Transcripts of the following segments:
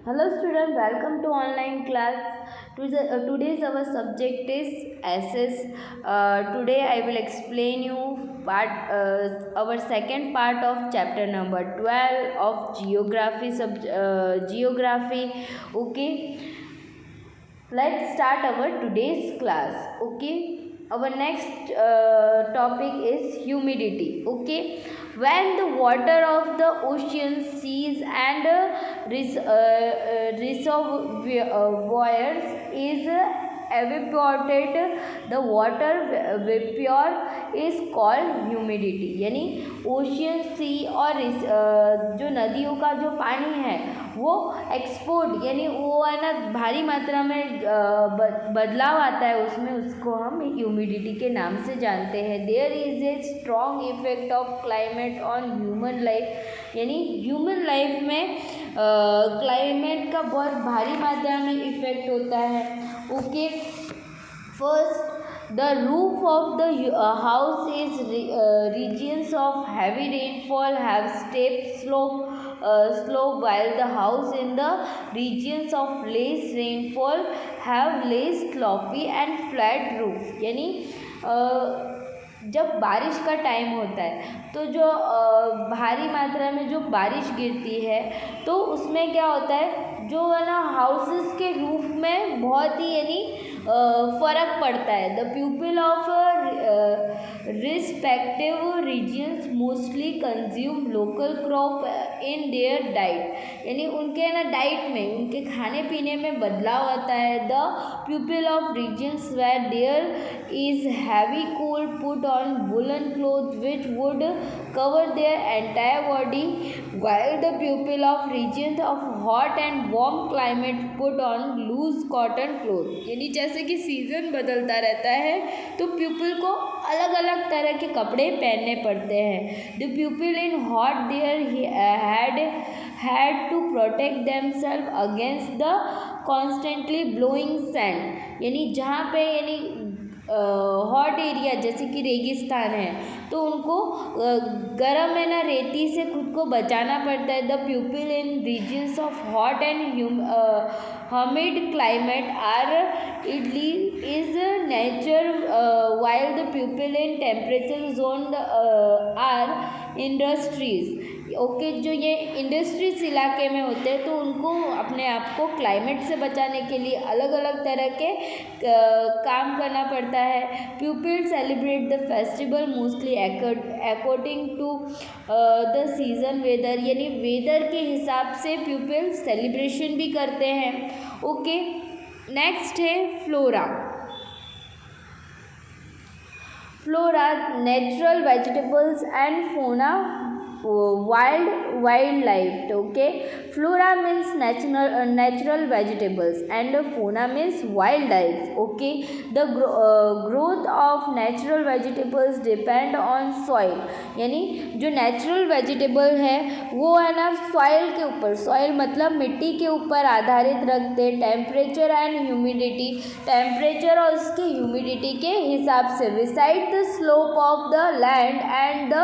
Hello student, welcome to online class. Today's our subject is SS. Today I will explain you our second part of chapter number 12 of geography. Okay, let's start our today's class. Okay, our next topic is humidity. Okay, when the water of the ocean, seas and reservoirs is evaporated, the water vapor is called humidity. यानी ocean, सी और जो नदियों का जो पानी है वो export यानी वो है ना भारी मात्रा में बदलाव आता है उसमें, उसको हम ह्यूमिडिटी के नाम से जानते हैं. There is a strong effect of climate on human life. यानी ह्यूमन लाइफ में क्लाइमेट का बहुत भारी मात्रा में इफेक्ट होता है. Okay, first the roof of the house is regions of heavy rainfall have steep slope while the house in the regions of less rainfall have less slopy and flat roof. यानी जब बारिश का time होता है तो जो भारी मात्रा में जो बारिश गिरती है तो उसमें क्या होता है, जो है ना हाउसेस के रूफ में बहुत ही यानी फ़र्क पड़ता है. The people of respective regions mostly consume local crop in their diet. यानी उनके ना डाइट में, उनके खाने पीने में बदलाव आता है. The people of regions where there is heavy cold put on woollen cloth which would cover their entire body, while the people of regions of hot and warm climate put on loose cotton clothes. यानी जैसे कि season बदलता रहता है तो people को अलग अलग तरह के कपड़े पहनने पड़ते हैं. The people in hot there had to protect themselves against the constantly blowing sand. यानी जहाँ पे यानी हॉट एरिया जैसे कि रेगिस्तान है तो उनको गर्म है ना रेती से खुद को बचाना पड़ता है. The people in regions of hot and humid climate are idly is nature while the people in temperature zone are industries. Okay, जो ये इंडस्ट्रीज इलाके में होते हैं तो उनको अपने आप को क्लाइमेट से बचाने के लिए अलग अलग तरह के काम करना पड़ता है. People celebrate the festival mostly according to the season weather. यानी वेदर के हिसाब से पीपल सेलिब्रेशन भी करते हैं. ओके, नेक्स्ट है flora. Flora natural vegetables and fauna wildlife. Okay, flora means natural vegetables and fauna means wildlife. Okay, the growth of natural vegetables depend on soil. यानी जो नेचुरल वेजिटेबल है वो है ना सॉइल के ऊपर, सॉइल मतलब मिट्टी के ऊपर आधारित रखते. टेम्परेचर एंड ह्यूमिडिटी, टेम्परेचर और उसके ह्यूमिडिटी के हिसाब से. Reside the slope of the land and the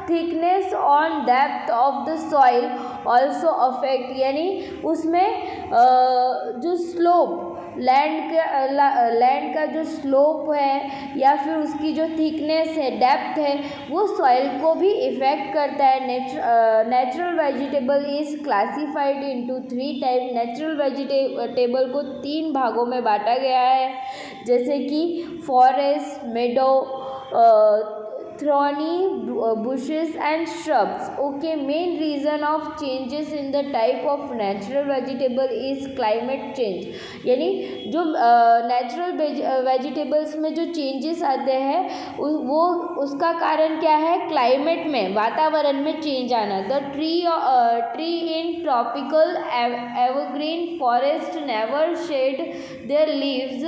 thickness on depth of the soil also affect. यानी उसमें जो स्लोप लैंड का जो स्लोप है या फिर उसकी जो थिकनेस है, डेप्थ है, वो सॉइल को भी इफ़ेक्ट करता है. Natural vegetable is classified into 3 type. Natural vegetable को 3 भागों में बांटा गया है, जैसे कि forest, Medo, thorny bushes and shrubs. Okay, main reason of changes in the type of natural vegetable is climate change. यानी जो नेचुरल वेजिटेबल्स में जो चेंजेस आते हैं वो उसका कारण क्या है, क्लाइमेट में, वातावरण में चेंज आना. The tree in tropical evergreen forest never shade their leaves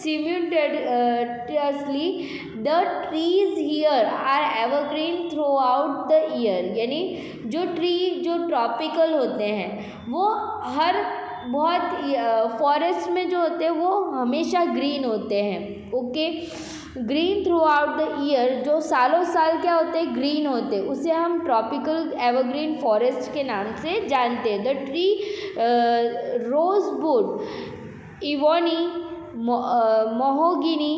simultaneously. The trees here are evergreen throughout the year. यानी जो ट्री जो ट्रॉपिकल होते हैं वो हर बहुत फॉरेस्ट में जो होते हैं वो हमेशा ग्रीन होते हैं. Okay, green through out the year, जो सालों साल क्या होते हैं, ग्रीन होते हैं, उसे हम ट्रॉपिकल एवरग्रीन फॉरेस्ट के नाम से जानते हैं। The tree rosewood, ebony, mahogany,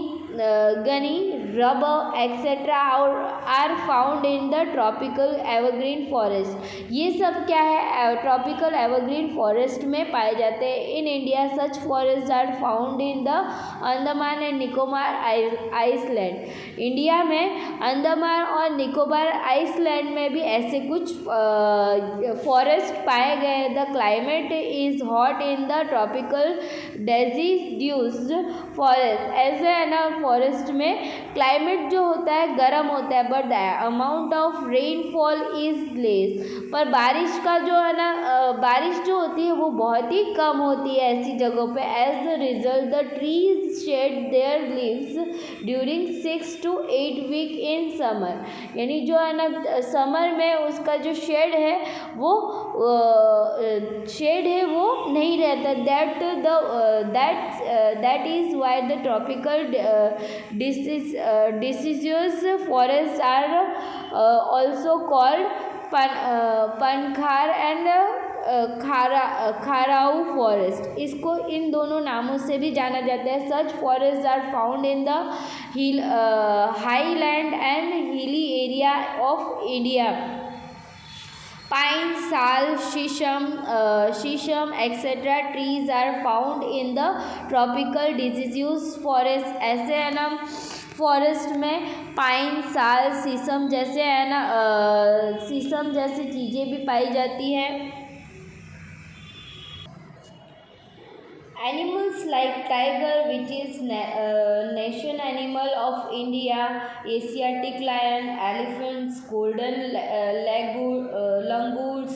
गनी, rubber etcetera are found in the tropical evergreen forest. ये सब क्या है, ट्रॉपिकल एवरग्रीन फॉरेस्ट में पाए जाते हैं। In India such forest are found in the Andaman and Nicobar island. India में अंडमान और निकोबार आइसलैंड में भी ऐसे कुछ फॉरेस्ट पाए गए। The climate is hot in the tropical deciduous forest. ऐसे है ना, फॉरेस्ट में क्लाइमेट जो होता है गर्म होता है, but the amount of rainfall is less. पर बारिश का जो है ना, बारिश जो होती है वो बहुत ही कम होती है ऐसी जगहों पे। As the result the trees shed their leaves during 6 to 8 week in summer. यानी जो है ना, समर में उसका जो शेड है वो नहीं रहता। That is why the tropical deciduous forests are also called पनखार एंड खाराऊ फॉरेस्ट। इसको इन दोनों नामों से भी जाना जाता है। Such forest are found in the hill highland and hilly area of India. Pine, sal, sheesham etcetera trees are found in the tropical deciduous forest. ऐसे है ना, फॉरेस्ट में पाइन, साल, शीशम जैसे है ना, शीशम जैसी चीज़ें भी पाई जाती हैं। Animals like tiger, which is nation animal of India, Asiatic lion, elephants, golden langurs,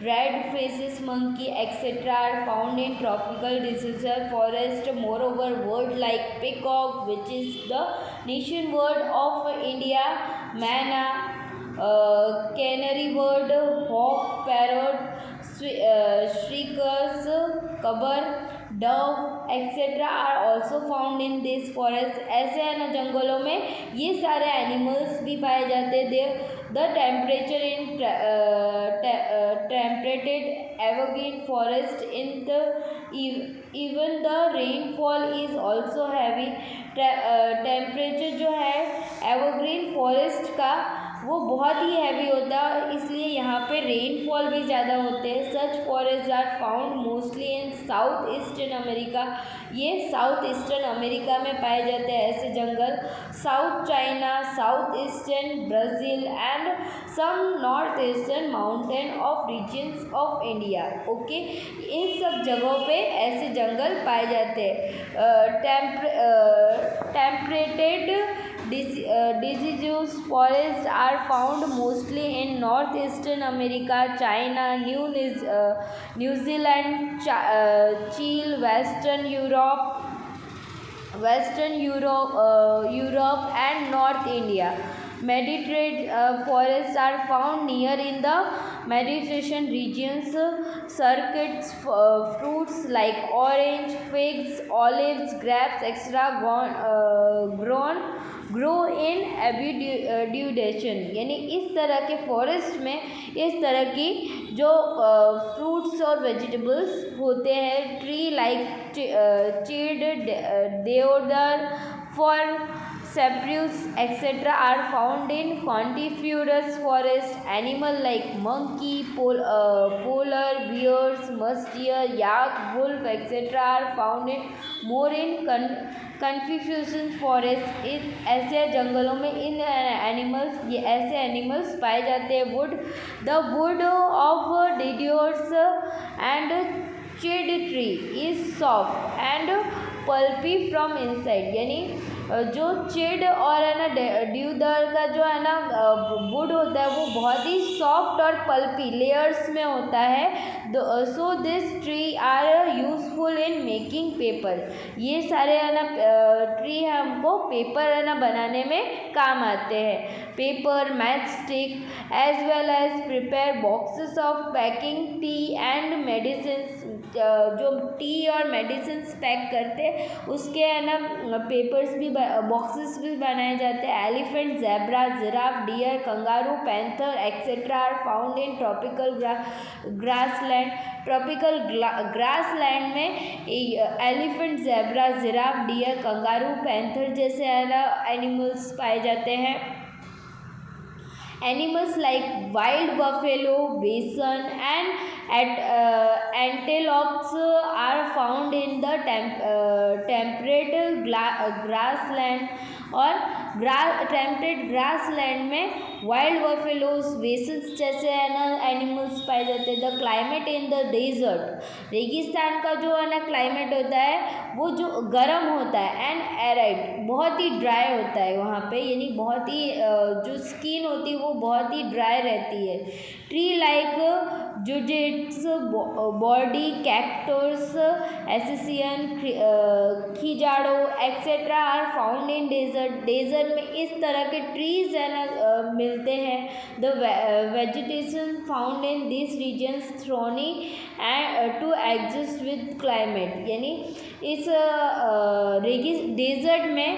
red faces monkey, etc. are found in tropical deciduous forest. Moreover, birds like peacock, which is the nation bird of India, manna, canary bird, hawk, parrot, shrikers, कबर, dove etcetera are also found in this forest. ऐसे है ना, जंगलों में ये सारे animals भी पाए जाते हैं। The temperature in temperate evergreen forest in the even the rainfall is also heavy. Temperature जो है एवरग्रीन फॉरेस्ट का वो बहुत ही हैवी होता है, इसलिए यहाँ पे रेनफॉल भी ज़्यादा होते हैं। Such forest are found mostly in south eastern America. ये साउथ ईस्टर्न अमेरिका में पाए जाते हैं ऐसे जंगल। South China, south eastern Brazil and some north eastern mountain of regions of India. Okay, इन सब जगहों पे ऐसे जंगल पाए जाते हैं। टेम्परेटेड deciduous forests are found mostly in northeastern America, China, New Zealand, Chile, Western Europe and North India. Mediterranean forests are found near in the Mediterranean regions. Circuits, fruits like orange, figs, olives, grapes, etc. grow in abundation। यानी इस तरह के forest में इस तरह की जो fruits और वेजिटेबल्स होते हैं, ट्री लाइक चीड, देवदार, फर, cypress, etc. are found in coniferous forest. Animal like monkey, polar bears, musk deer, yak, wolf, etc. are found in more in coniferous forest। ऐसे जंगलों में इन ऐसे एनिमल्स पाए जाते हैं। the wood of deodars and shade tree is soft and pulpy from inside। यानी जो चेड और है ना ड्यूदर का जो है ना वुड होता है वो बहुत ही सॉफ्ट और पल्पी लेयर्स में होता है। So this tree are useful in making paper. ये सारे है ना ट्री हमको पेपर है ना बनाने में काम आते हैं। Paper, match stick as well as prepare boxes of packing tea and medicine. जो टी और मेडिसिन पैक करते उसके है ना पेपर्स भी बॉक्सेस भी बनाए जाते हैं। Elephant, zebra, giraffe, deer, kangaroo, panther etcetera are found in tropical grassland. Tropical grassland में elephant, zebra, giraffe, deer, kangaroo, panther जैसे एनिमल्स पाए जाते हैं। Animals like wild buffalo, bison and antelopes are found in the temperate grassland और temperate grassland में wild buffaloes, bisons जैसे है ना एनिमल्स पाए जाते हैं। The climate in the desert, रेगिस्तान का जो है ना क्लाइमेट होता है वो जो गर्म होता है एंड एराइड, बहुत ही ड्राई होता है वहाँ पे, यानी बहुत ही जो स्किन होती है वो बहुत ही ड्राई रहती है। ट्री लाइक जुडेट्स, बॉडी, कैक्टस, एसिसियन, खिजाड़ो etcetera are found in desert में इस तरह के ट्रीज है ना मिलते हैं। The vegetation found in this regions thorny and to exist with climate, यानी इस डेजर्ट में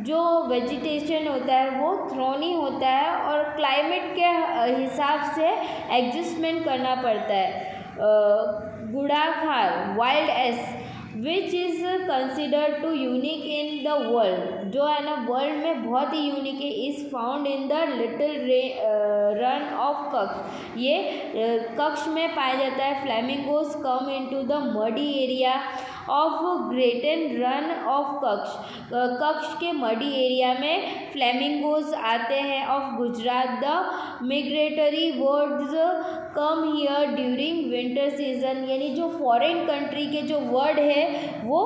जो वेजिटेशन होता है वो थ्रोनी होता है और क्लाइमेट के हिसाब से एडजस्टमेंट करना पड़ता है। Ghudkhar, wild ass which is considered to unique in the world, जो है ना वर्ल्ड में बहुत ही यूनिक है, is found in the little Rann of Kutch, ये कक्ष में पाया जाता है। Flamingos come into the muddy area of greater Rann of Kutch, Kutch के मडी एरिया में फ्लैमिंगोज आते हैं। Of Gujarat, the migratory birds come here during winter season, यानी जो फॉरेन कंट्री के जो वर्ड है वो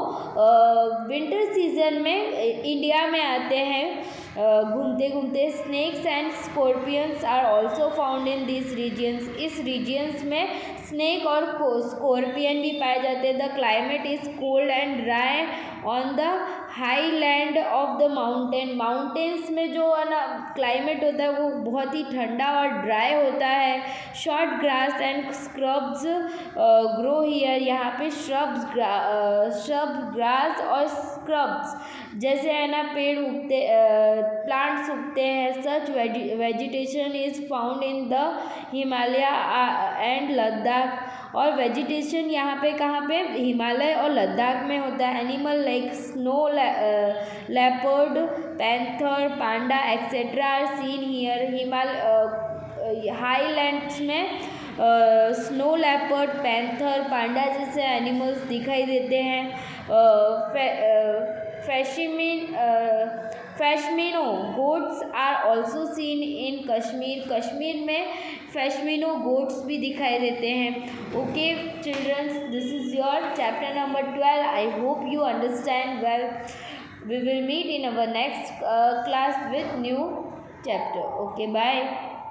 विंटर सीजन में इंडिया में आते हैं घूमते घूमते। Snakes and scorpions are also found in this regions, इस रीजियंस में स्नेक और स्कॉर्पियन भी पाए जाते हैं। The climate is cold and dry on the high land of the mountain, mountains में जो है ना क्लाइमेट होता है वो बहुत ही ठंडा और ड्राई होता है। Short grass and scrubs grow here, यहाँ पे श्रब ग्रास और स्क्रब्स जैसे है ना पेड़ उगते प्लांट्स उगते हैं। Such vegetation is found in the Himalaya and Ladakh, और वेजिटेशन यहाँ पे कहाँ पे हिमालय और लद्दाख में होता है। Animal like snow leopard, panther, panda etcetera are seen here. Highlands में स्नो लेपर्ड, पैंथर, पांडा जैसे एनिमल्स दिखाई देते हैं। Pashmina goats are also seen in Kashmir, Kashmir में फैशमिनो गोट्स भी दिखाई देते हैं। Okay childrens, this is your chapter number 12. I hope you understand well. We will meet in our next class with new chapter. Okay, bye.